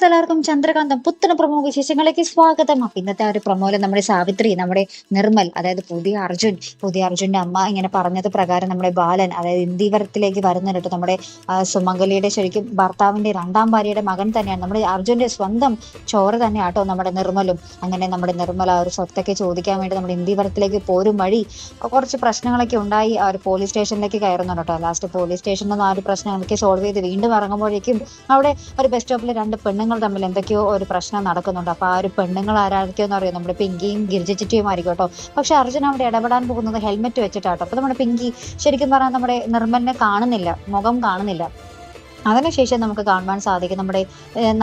എല്ലാവർക്കും ചന്ദ്രകാന്തം പുത്തന പ്രമോ വിശേഷങ്ങളിലേക്ക് സ്വാഗതം. അപ്പൊ ഇന്നത്തെ ഒരു പ്രമോയില് നമ്മുടെ സാവിത്രി, നമ്മുടെ നിർമ്മൽ, അതായത് പുതിയ അർജുന്റെ അമ്മ ഇങ്ങനെ പറഞ്ഞത് പ്രകാരം നമ്മുടെ ബാലൻ, അതായത് ഇന്ദീവരത്തിലേക്ക് വരുന്നുണ്ട്. നമ്മുടെ സുമംഗലിയുടെ ശരിക്കും ഭർത്താവിന്റെ രണ്ടാം ഭാര്യയുടെ മകൻ തന്നെയാണ്, നമ്മുടെ അർജുന്റെ സ്വന്തം ചോര തന്നെയാട്ടോ നമ്മുടെ നിർമ്മലും. അങ്ങനെ നമ്മുടെ നിർമ്മൽ ആ ഒരു സ്വത്തൊക്കെ ചോദിക്കാൻ വേണ്ടി നമ്മുടെ ഇന്ദീവരത്തിലേക്ക് പോരും വഴി കുറച്ച് പ്രശ്നങ്ങളൊക്കെ ഉണ്ടായി. ആ ഒരു പോലീസ് സ്റ്റേഷനിലേക്ക് കയറുന്നുണ്ട് കേട്ടോ. ലാസ്റ്റ് പോലീസ് സ്റ്റേഷനിൽ നിന്ന് ആ ഒരു പ്രശ്നങ്ങളൊക്കെ സോൾവ് ചെയ്ത് വീണ്ടും ഇറങ്ങുമ്പോഴേക്കും അവിടെ ഒരു ബസ് സ്റ്റോപ്പിൽ രണ്ട് പെണ്ണുങ്ങൾ തമ്മിൽ എന്തൊക്കെയോ ഒരു പ്രശ്നം നടക്കുന്നുണ്ട്. അപ്പൊ ആ ഒരു പെണ്ണുങ്ങൾ ആരായിരിക്കുമെന്ന് അറിയാം, നമ്മുടെ പിങ്കിയും ഗിരിജച്ചിറ്റിയും ആയിരിക്കും കേട്ടോ. പക്ഷെ അർജുൻ അവിടെ ഇടപെടാൻ പോകുന്നത് ഹെൽമെറ്റ് വെച്ചിട്ടാട്ടോ. അപ്പൊ നമ്മുടെ പിങ്കി ശരിക്കും പറഞ്ഞാൽ നമ്മുടെ നിർമ്മലിനെ കാണുന്നില്ല, മുഖം കാണുന്നില്ല. അതിനുശേഷം നമുക്ക് കാണുവാൻ സാധിക്കും നമ്മുടെ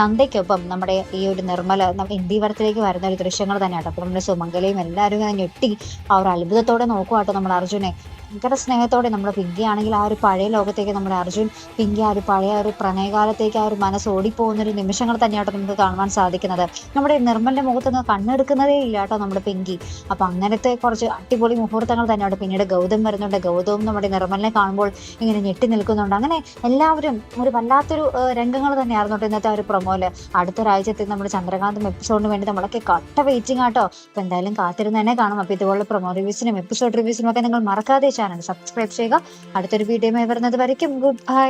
നന്ദയ്ക്കൊപ്പം നമ്മുടെ ഈ ഒരു നിർമ്മല ഇന്ദീവരത്തിലേക്ക് വരുന്ന ഒരു ദൃശ്യങ്ങൾ തന്നെയാട്ടോ. അപ്പൊ നമ്മുടെ സുമംഗലയും എല്ലാവരും ഞെട്ടി ആ ഒരു അത്ഭുതത്തോടെ നോക്കുവാട്ടോ നമ്മുടെ അർജുനെ. ഭയങ്കര സ്നേഹത്തോടെ നമ്മുടെ പിങ്കി ആണെങ്കിൽ ആ ഒരു പഴയ ലോകത്തേക്ക് നമ്മുടെ അർജുൻ പിങ്കി ആ ഒരു പഴയ ഒരു പ്രണയകാലത്തേക്ക് ആ ഒരു മനസ്സ് ഓടിപ്പോകുന്ന ഒരു നിമിഷങ്ങൾ തന്നെയാട്ടോ നമുക്ക് കാണുവാൻ സാധിക്കുന്നത്. നമ്മുടെ നിർമ്മലിന്റെ മുഖത്ത് നിന്ന് കണ്ണെടുക്കുന്നതേ ഇല്ല കേട്ടോ നമ്മുടെ പിങ്കി. അപ്പൊ അങ്ങനത്തെ കുറച്ച് അടിപൊളി മുഹൂർത്തങ്ങൾ തന്നെയാണ്. പിന്നീട് ഗൗതം വരുന്നുണ്ട്. ഗൗതവും നമ്മുടെ നിർമ്മലിനെ കാണുമ്പോൾ ഇങ്ങനെ ഞെട്ടി നിൽക്കുന്നുണ്ട്. അങ്ങനെ എല്ലാവരും ഒരു വല്ലാത്തൊരു രംഗങ്ങൾ തന്നെയായിരുന്നു ഇന്നത്തെ ഒരു പ്രൊമോയില്. അടുത്തൊരാഴ്ചത്തെ നമ്മുടെ ചന്ദ്രകാന്തം എപ്പിസോഡിന് വേണ്ടി നമ്മളൊക്കെ കട്ട വെയിറ്റിംഗ് ആട്ടോ. അപ്പൊ എന്തായാലും കാത്തിരുന്ന് തന്നെ കാണും. അപ്പൊ ഇതുപോലുള്ള പ്രൊമോ റിവ്യൂസിനും എപ്പിസോഡ് റിവ്യൂസിനും ഒക്കെ നിങ്ങൾ മറക്കാതെ ചാനൽ സബ്സ്ക്രൈബ് ചെയ്യുക. അടുത്തൊരു വീഡിയോയുമായി വരുന്നത് വരയ്ക്കും ഗുഡ് ബൈ.